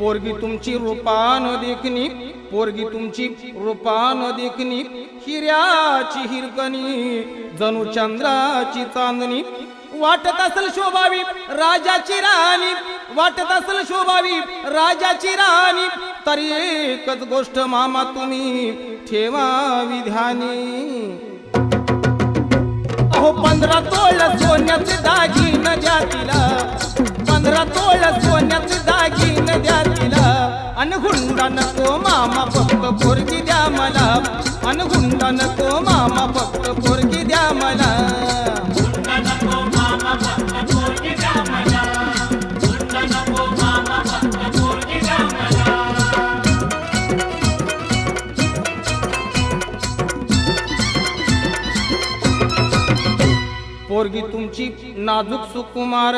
पोरगी तुमची रूपान देखणी, पोरगी तुमची रूपान देखणी, हिऱ्याची हिरकणी जणू चंद्राची चांदणी, वाटत असल शोभावी राजाची राणी, वाटत असल शोभावी राजाची राणी, तरी एकच गोष्ट मामा तुम्ही ठेवावी ध्यानी. अहो 15 तोळ सोन्याचे दागिने द्या तिला, 15 तोळ सोन्याचे दागिने द्या तिला, अन हुंडा नको मामा फक्त पोरगी द्या मला, अन हुंडा नको मामा फक्त पोरगी द्या मला. पोरगी तुमची नाजूक सुकुमार,